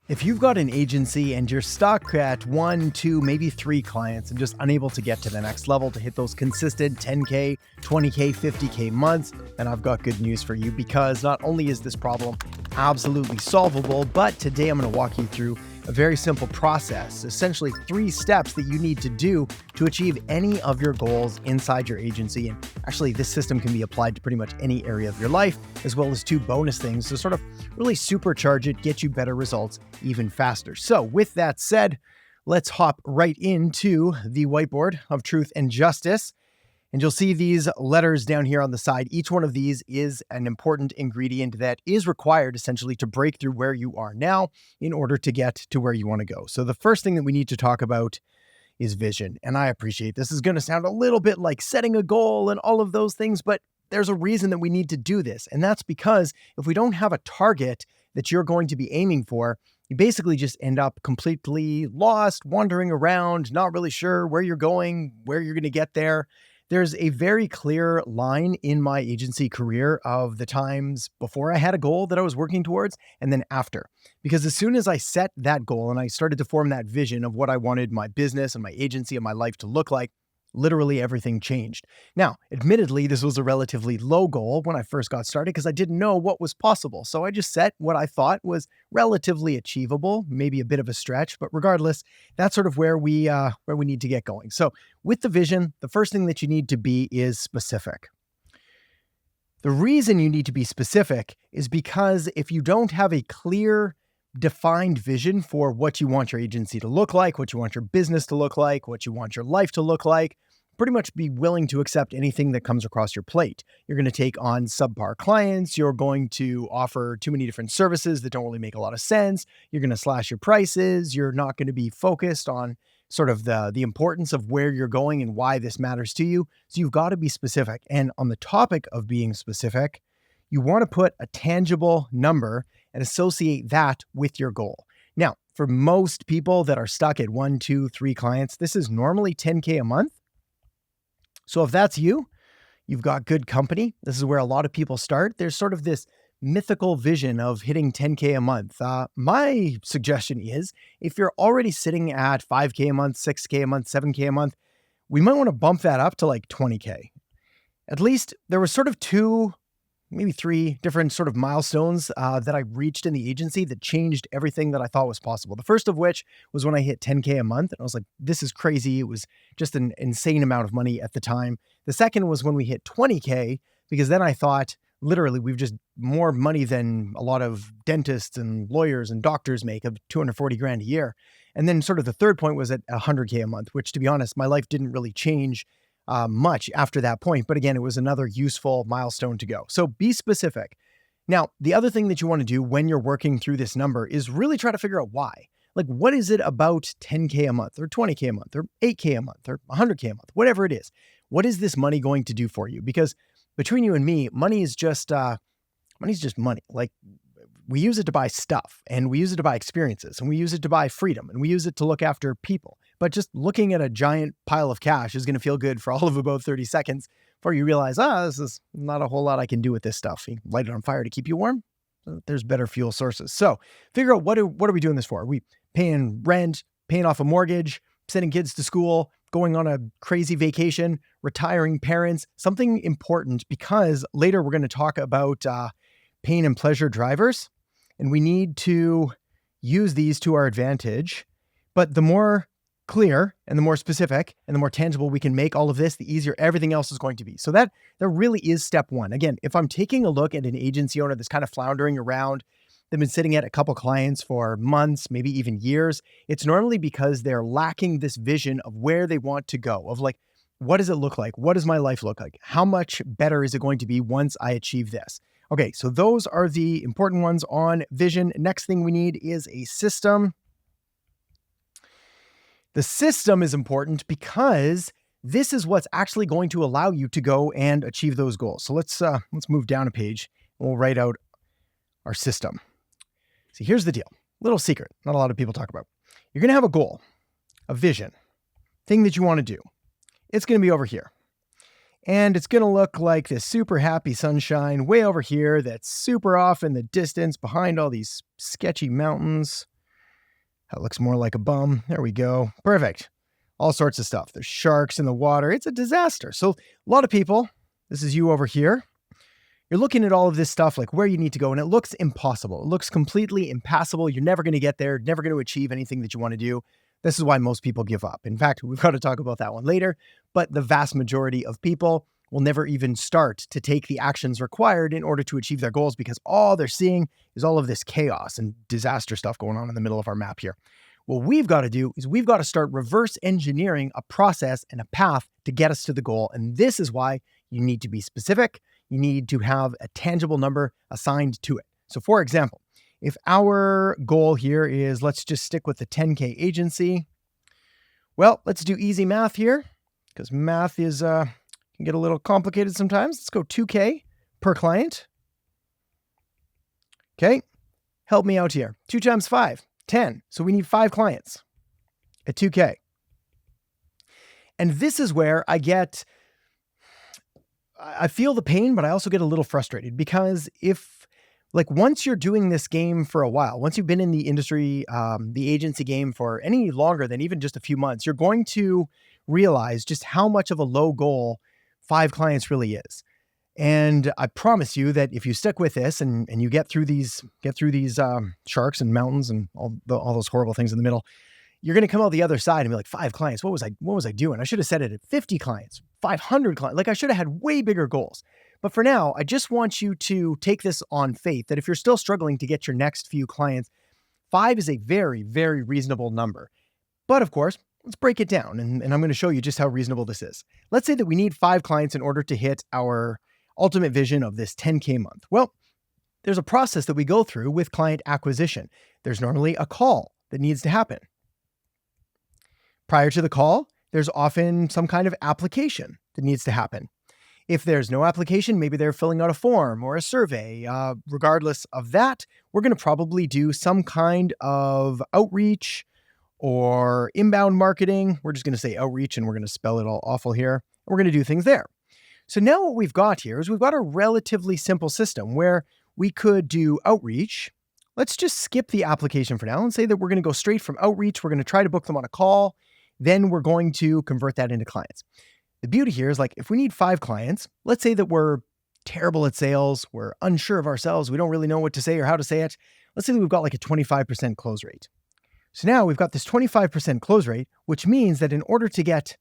If you've got an agency and you're stuck at 1, 2, maybe 3 clients and just unable to get to the next level to hit those consistent 10K, 20K, 50K months, then I've got good news for you, because not only is this problem absolutely solvable, but today I'm going to walk you through a very simple process, essentially 3 steps that you need to do to achieve any of your goals inside your agency. And actually, this system can be applied to pretty much any area of your life, as well as 2 bonus things to sort of really supercharge it, get you better results even faster. So with that said, let's hop right into the whiteboard of truth and justice. And you'll see these letters down here on the side. Each one of these is an important ingredient that is required essentially to break through where you are now in order to get to where you want to go. So the first thing that we need to talk about is vision. And I appreciate this is going to sound a little bit like setting a goal and all of those things, but there's a reason that we need to do this. And that's because if we don't have a target that you're going to be aiming for, you basically just end up completely lost, wandering around, not really sure where you're going, where you're going to get there. There's a very clear line in my agency career of the times before I had a goal that I was working towards and then after. Because as soon as I set that goal and I started to form that vision of what I wanted my business and my agency and my life to look like, literally everything changed. Now, admittedly, this was a relatively low goal when I first got started because I didn't know what was possible. So I just set what I thought was relatively achievable, maybe a bit of a stretch, but regardless, that's sort of where we need to get going. So with the vision, the first thing that you need to be is specific. The reason you need to be specific is because if you don't have a clear, defined vision for what you want your agency to look like, what you want your business to look like, what you want your life to look like, pretty much be willing to accept anything that comes across your plate. You're going to take on subpar clients. You're going to offer too many different services that don't really make a lot of sense. You're going to slash your prices. You're not going to be focused on sort of the importance of where you're going and why this matters to you. So you've got to be specific. And on the topic of being specific, you want to put a tangible number and associate that with your goal. Now, for most people that are stuck at 1, 2, 3 clients, this is normally 10K a month. So if that's you, you've got good company. This is where a lot of people start. There's sort of this mythical vision of hitting 10K a month. My suggestion is if you're already sitting at 5K a month, 6K a month, 7K a month, we might want to bump that up to like 20K. At least there were sort of 2, maybe 3 different sort of milestones that I reached in the agency that changed everything that I thought was possible. The first of which was when I hit 10K a month. And I was like, this is crazy. It was just an insane amount of money at the time. The second was when we hit 20K, because then I thought, literally, we've just more money than a lot of dentists and lawyers and doctors make of 240 grand a year. And then sort of the third point was at 100K a month, which to be honest, my life didn't really change much after that point. But again, it was another useful milestone to go. So be specific. Now, the other thing that you want to do when you're working through this number is really try to figure out why. Like, what is it about 10K a month or 20K a month or 8K a month or 100K a month, whatever it is? What is this money going to do for you? Because between you and me, money's just money. Like, we use it to buy stuff, and we use it to buy experiences, and we use it to buy freedom, and we use it to look after people. But just looking at a giant pile of cash is going to feel good for all of about 30 seconds before you realize, this is not a whole lot I can do with this stuff. You light it on fire to keep you warm. There's better fuel sources. So figure out what are we doing this for? Are we paying rent, paying off a mortgage, sending kids to school, going on a crazy vacation, retiring parents, something important, because later we're going to talk about pain and pleasure drivers. And we need to use these to our advantage. But the more clear and the more specific and the more tangible we can make all of this, the easier everything else is going to be. So that really is step 1. Again, if I'm taking a look at an agency owner that's kind of floundering around, they've been sitting at a couple clients for months, maybe even years, it's normally because they're lacking this vision of where they want to go, of like, what does it look like? What does my life look like? How much better is it going to be once I achieve this? Okay, so those are the important ones on vision. Next thing we need is a system. The system is important because this is what's actually going to allow you to go and achieve those goals. So let's move down a page and we'll write out our system. See, here's the deal. Little secret, not a lot of people talk about. You're going to have a goal, a vision, thing that you want to do. It's going to be over here. And it's going to look like this super happy sunshine way over here that's super off in the distance behind all these sketchy mountains. That looks more like a bum. There we go. Perfect. All sorts of stuff. There's sharks in the water. It's a disaster. So a lot of people, this is you over here, you're looking at all of this stuff, like where you need to go, and it looks impossible. It looks completely impassable. You're never going to get there, never going to achieve anything that you want to do. This is why most people give up. In fact, we've got to talk about that one later, but the vast majority of people will never even start to take the actions required in order to achieve their goals because all they're seeing is all of this chaos and disaster stuff going on in the middle of our map here. What we've got to do is we've got to start reverse engineering a process and a path to get us to the goal. And this is why you need to be specific. You need to have a tangible number assigned to it. So for example, if our goal here is, let's just stick with the 10K agency. Well, let's do easy math here because math is can get a little complicated sometimes. Let's go 2K per client. Okay, help me out here. 2 times 5, 10. So we need 5 clients at 2K. And this is where I feel the pain, but I also get a little frustrated because once you're doing this game for a while, once you've been in the industry, the agency game for any longer than even just a few months, you're going to realize just how much of a low goal 5 clients really is. And I promise you that if you stick with this and you get through these sharks and mountains and all those horrible things in the middle, you're going to come out the other side and be like, 5 clients. What was I doing? I should have set it at 50 clients, 500 clients. Like I should have had way bigger goals. But for now, I just want you to take this on faith that if you're still struggling to get your next few clients, 5 is a very, very reasonable number. But of course, let's break it down. And I'm going to show you just how reasonable this is. Let's say that we need 5 clients in order to hit our ultimate vision of this 10K month. Well, there's a process that we go through with client acquisition. There's normally a call that needs to happen. Prior to the call, there's often some kind of application that needs to happen. If there's no application, maybe they're filling out a form or a survey. Regardless of that, we're going to probably do some kind of outreach or inbound marketing. We're just going to say outreach and we're going to spell it all awful here. We're going to do things there. So now what we've got here is we've got a relatively simple system where we could do outreach. Let's just skip the application for now and say that we're going to go straight from outreach. We're going to try to book them on a call. Then we're going to convert that into clients. The beauty here is if we need 5 clients, let's say that we're terrible at sales, we're unsure of ourselves, we don't really know what to say or how to say it. Let's say that we've got a 25% close rate. So now we've got this 25% close rate, which means that in order to get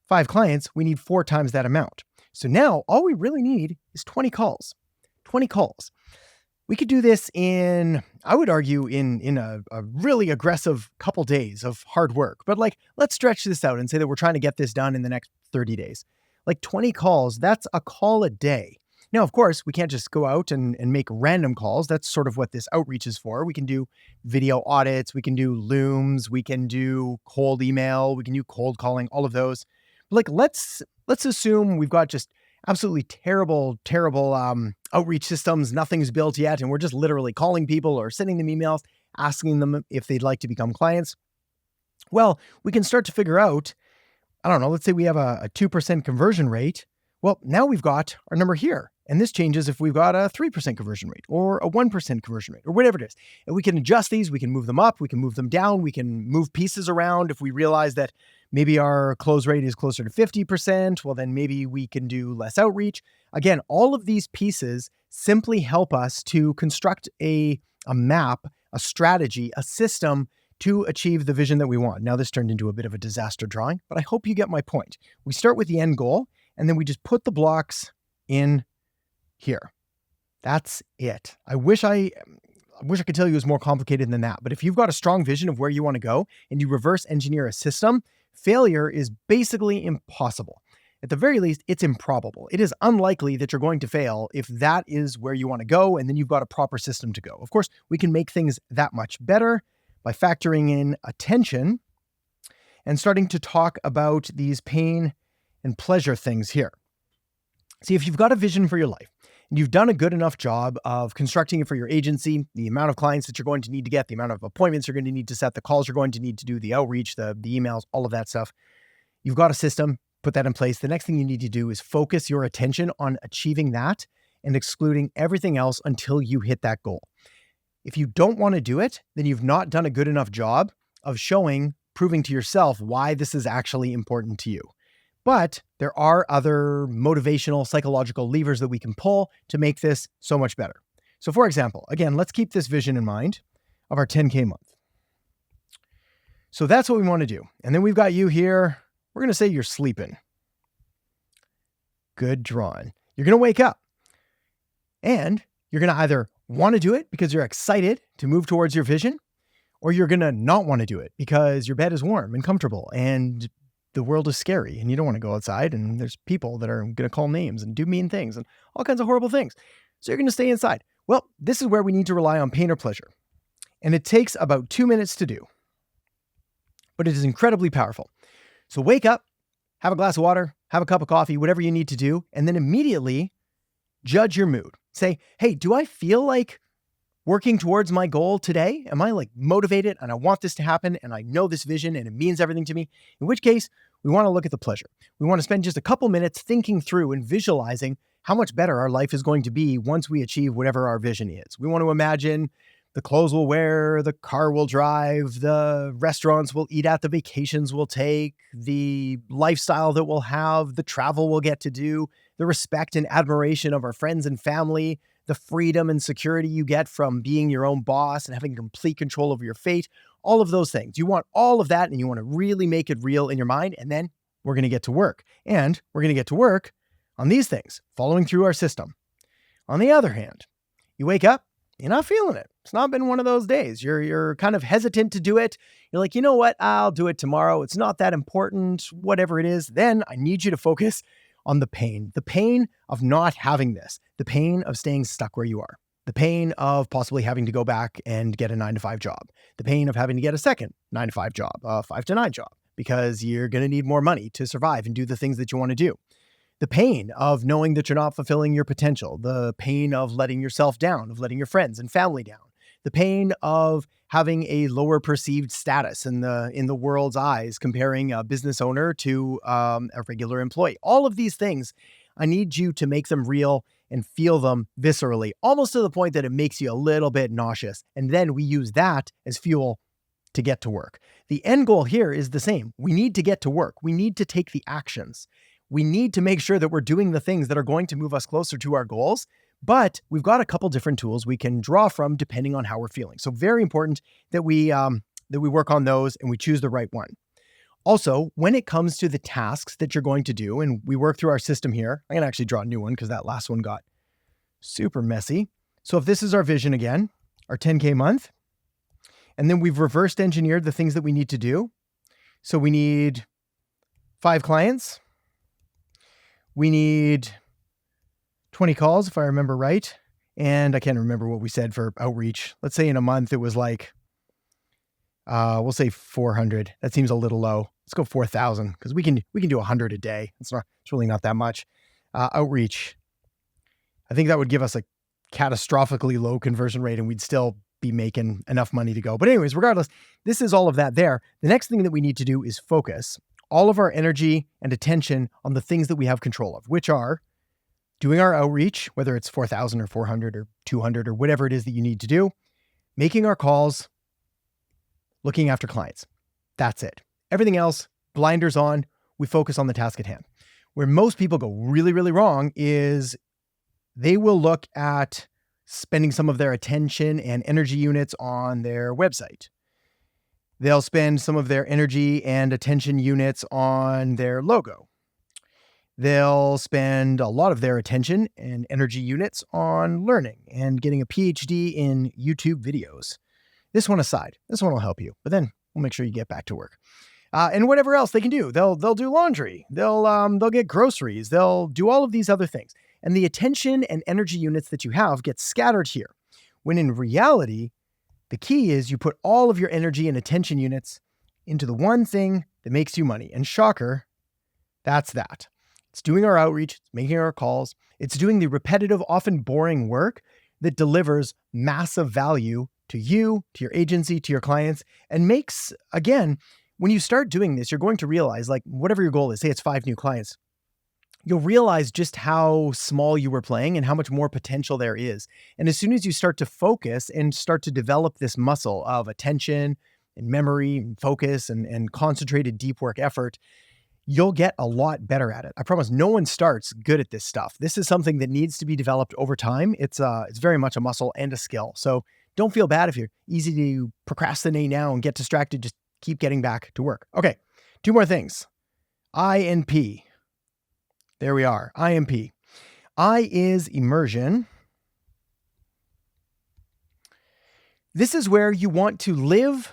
5 clients, we need 4 times that amount. So now all we really need is 20 calls. 20 calls. We could do this in, I would argue, in a really aggressive couple days of hard work. But let's stretch this out and say that we're trying to get this done in the next 30 days. 20 calls, that's a call a day. Now, of course, we can't just go out and make random calls. That's sort of what this outreach is for. We can do video audits, we can do Looms, we can do cold email, we can do cold calling, all of those. Let's assume we've got just absolutely terrible outreach systems. Nothing's built yet. And we're just literally calling people or sending them emails, asking them if they'd like to become clients. Well, we can start to figure out, I don't know, let's say we have a 2% conversion rate. Well, now we've got our number here. And this changes if we've got a 3% conversion rate or a 1% conversion rate or whatever it is. And we can adjust these. We can move them up. We can move them down. We can move pieces around. If we realize that maybe our close rate is closer to 50%, well, then maybe we can do less outreach. Again, all of these pieces simply help us to construct a map, a strategy, a system to achieve the vision that we want. Now, this turned into a bit of a disaster drawing, but I hope you get my point. We start with the end goal, and then we just put the blocks in here. That's it. I wish I could tell you it was more complicated than that, but if you've got a strong vision of where you want to go and you reverse engineer a system, failure is basically impossible. At the very least, it's improbable. It is unlikely that you're going to fail if that is where you want to go and then you've got a proper system to go. Of course, we can make things that much better by factoring in attention and starting to talk about these pain and pleasure things here. See, if you've got a vision for your life and you've done a good enough job of constructing it for your agency, the amount of clients that you're going to need to get, the amount of appointments you're going to need to set, the calls you're going to need to do, the outreach, the emails, all of that stuff, you've got a system, put that in place. The next thing you need to do is focus your attention on achieving that and excluding everything else until you hit that goal. If you don't want to do it, then you've not done a good enough job of proving to yourself why this is actually important to you. But there are other motivational, psychological levers that we can pull to make this so much better. So for example, again, let's keep this vision in mind of our 10K month. So that's what we want to do. And then we've got you here. We're going to say you're sleeping. Good drawing. You're going to wake up and you're going to either want to do it because you're excited to move towards your vision, or you're going to not want to do it because your bed is warm and comfortable and the world is scary and you don't want to go outside and there's people that are going to call names and do mean things and all kinds of horrible things. So you're going to stay inside. Well, this is where we need to rely on pain or pleasure. And it takes about 2 minutes to do, but it is incredibly powerful. So wake up, have a glass of water, have a cup of coffee, whatever you need to do, and then immediately judge your mood. Say, hey, do I feel like working towards my goal today? Am I like motivated and I want this to happen and I know this vision and it means everything to me? In which case, we want to look at the pleasure. We want to spend just a couple minutes thinking through and visualizing how much better our life is going to be once we achieve whatever our vision is. We want to imagine the clothes we'll wear, the car we'll drive, the restaurants we'll eat at, the vacations we'll take, the lifestyle that we'll have, the travel we'll get to do, the respect and admiration of our friends and family, the freedom and security you get from being your own boss and having complete control over your fate, all of those things. You want all of that and you want to really make it real in your mind. And then we're going to get to work. And we're going to get to work on these things, following through our system. On the other hand, you wake up, you're not feeling it. It's not been one of those days. You're kind of hesitant to do it. You're like, you know what? I'll do it tomorrow. It's not that important, whatever it is. Then I need you to focus on the pain of not having this, the pain of staying stuck where you are, the pain of possibly having to go back and get a 9-to-5 job, the pain of having to get a second 9-to-5 job, a 5-to-9 job, because you're going to need more money to survive and do the things that you want to do. The pain of knowing that you're not fulfilling your potential, the pain of letting yourself down, of letting your friends and family down, the pain of having a lower perceived status in the world's eyes, comparing a business owner to a regular employee. All of these things, I need you to make them real and feel them viscerally, almost to the point that it makes you a little bit nauseous. And then we use that as fuel to get to work. The end goal here is the same. We need to get to work. We need to take the actions. We need to make sure that we're doing the things that are going to move us closer to our goals. But we've got a couple different tools we can draw from depending on how we're feeling. So very important that we work on those and we choose the right one. Also, when it comes to the tasks that you're going to do, and we work through our system here, I'm going to actually draw a new one because that last one got super messy. So if this is our vision again, our 10K month, and then we've reversed engineered the things that we need to do. So we need 5 clients. We need 20 calls, if I remember right. And I can't remember what we said for outreach. Let's say in a month, it was like, we'll say 400. That seems a little low. Let's go 4,000 because we can do 100 a day. It's really not that much. Outreach. I think that would give us a catastrophically low conversion rate and we'd still be making enough money to go. But anyways, regardless, this is all of that there. The next thing that we need to do is focus all of our energy and attention on the things that we have control of, which are doing our outreach, whether it's 4,000 or 400 or 200 or whatever it is that you need to do, making our calls, looking after clients. That's it. Everything else, blinders on, we focus on the task at hand. Where most people go really, really wrong is they will look at spending some of their attention and energy units on their website. They'll spend some of their energy and attention units on their logo. They'll spend a lot of their attention and energy units on learning and getting a PhD in YouTube videos. This one aside, this one will help you, but then we'll make sure you get back to work. And whatever else they can do, they'll do laundry, they'll get groceries, they'll do all of these other things. And the attention and energy units that you have get scattered here. When in reality, the key is you put all of your energy and attention units into the one thing that makes you money. And shocker, that's that. It's doing our outreach, it's making our calls, it's doing the repetitive, often boring work that delivers massive value to you, to your agency, to your clients, and makes, again, when you start doing this, you're going to realize, like, whatever your goal is, say it's 5 new clients, you'll realize just how small you were playing and how much more potential there is. And as soon as you start to focus and start to develop this muscle of attention and memory and focus and concentrated deep work effort, you'll get a lot better at it. I promise no one starts good at this stuff. This is something that needs to be developed over time. It's very much a muscle and a skill. So don't feel bad if you're easy to procrastinate now and get distracted. Just keep getting back to work. Okay, 2 more things. I and P. There we are. I and P. I is immersion. This is where you want to live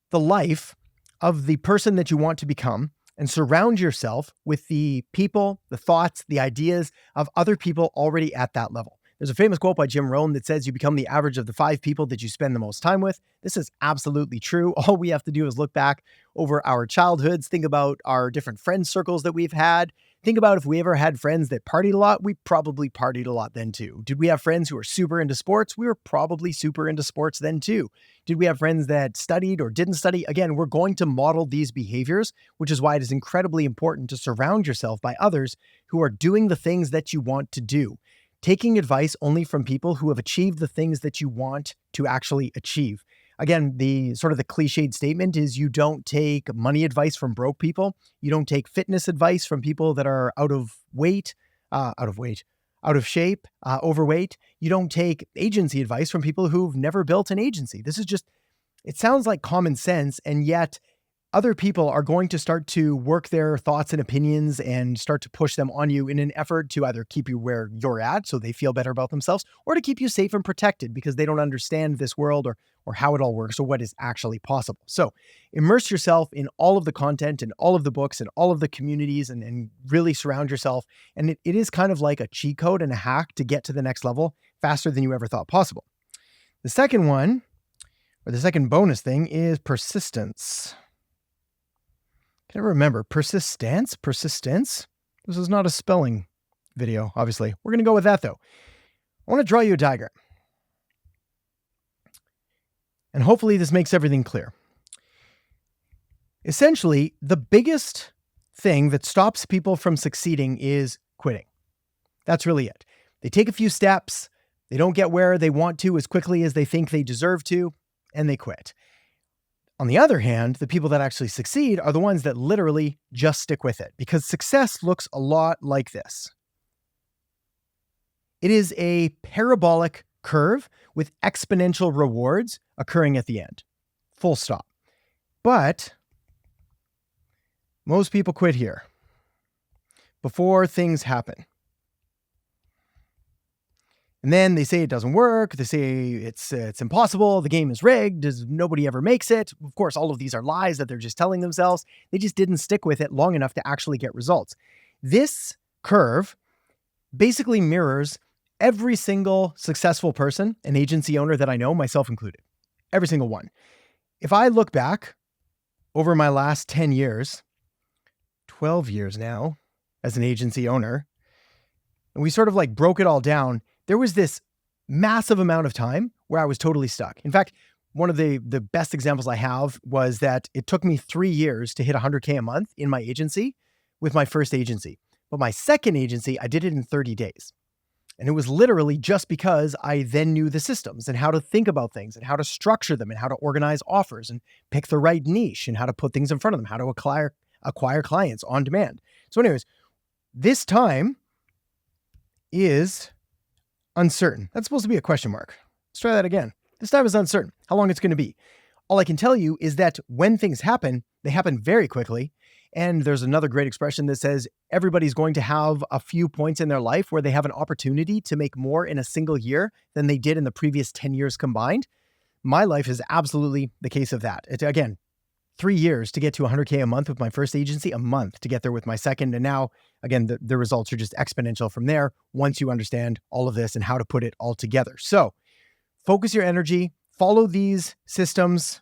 the life of the person that you want to become and surround yourself with the people, the thoughts, the ideas of other people already at that level. There's a famous quote by Jim Rohn that says you become the average of the 5 people that you spend the most time with. This is absolutely true. All we have to do is look back over our childhoods, think about our different friend circles that we've had. Think about if we ever had friends that partied a lot, we probably partied a lot then too. Did we have friends who were super into sports? We were probably super into sports then too. Did we have friends that studied or didn't study? Again, we're going to model these behaviors, which is why it is incredibly important to surround yourself by others who are doing the things that you want to do. Taking advice only from people who have achieved the things that you want to actually achieve. Again, the sort of the cliched statement is you don't take money advice from broke people. You don't take fitness advice from people that are out of shape, overweight. You don't take agency advice from people who've never built an agency. This is just, it sounds like common sense, and yet other people are going to start to work their thoughts and opinions and start to push them on you in an effort to either keep you where you're at so they feel better about themselves, or to keep you safe and protected because they don't understand this world or how it all works or what is actually possible. So immerse yourself in all of the content and all of the books and all of the communities and really surround yourself. And it is kind of like a cheat code and a hack to get to the next level faster than you ever thought possible. The second one, or the second bonus thing, is persistence. Can I remember? Persistence? This is not a spelling video, obviously. We're going to go with that, though. I want to draw you a diagram. And hopefully this makes everything clear. Essentially, the biggest thing that stops people from succeeding is quitting. That's really it. They take a few steps, they don't get where they want to as quickly as they think they deserve to, and they quit. On the other hand, the people that actually succeed are the ones that literally just stick with it, because success looks a lot like this. It is a parabolic curve with exponential rewards occurring at the end. Full stop. But most people quit here before things happen. And then they say it doesn't work. They say it's impossible. The game is rigged. Nobody ever makes it. Of course, all of these are lies that they're just telling themselves. They just didn't stick with it long enough to actually get results. This curve basically mirrors every single successful person, an agency owner that I know, myself included. Every single one. If I look back over my last 10 years, 12 years now as an agency owner, and we sort of like broke it all down, there was this massive amount of time where I was totally stuck. In fact, one of the best examples I have was that it took me 3 years to hit 100K a month in my agency with my first agency. But my second agency, I did it in 30 days. And it was literally just because I then knew the systems and how to think about things and how to structure them and how to organize offers and pick the right niche and how to put things in front of them, how to acquire clients on demand. So anyways, this time is uncertain. That's supposed to be a question mark. Let's try that again. This time is uncertain how long it's going to be. All I can tell you is that when things happen, they happen very quickly. And there's another great expression that says everybody's going to have a few points in their life where they have an opportunity to make more in a single year than they did in the previous 10 years combined. My life is absolutely the case of that. It's, again, 3 years to get to 100K a month with my first agency, a month to get there with my second. And now, again, the results are just exponential from there once you understand all of this and how to put it all together. So focus your energy, follow these systems.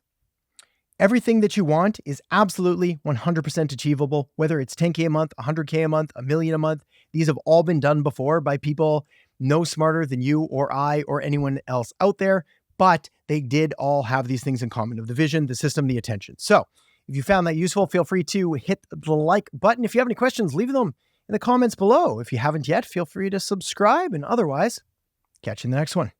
Everything that you want is absolutely 100% achievable, whether it's 10K a month, 100K a month, $1 million a month. These have all been done before by people no smarter than you or I or anyone else out there, but they did all have these things in common of the vision, the system, the attention. So if you found that useful, feel free to hit the like button. If you have any questions, leave them in the comments below. If you haven't yet, feel free to subscribe, and otherwise, catch you in the next one.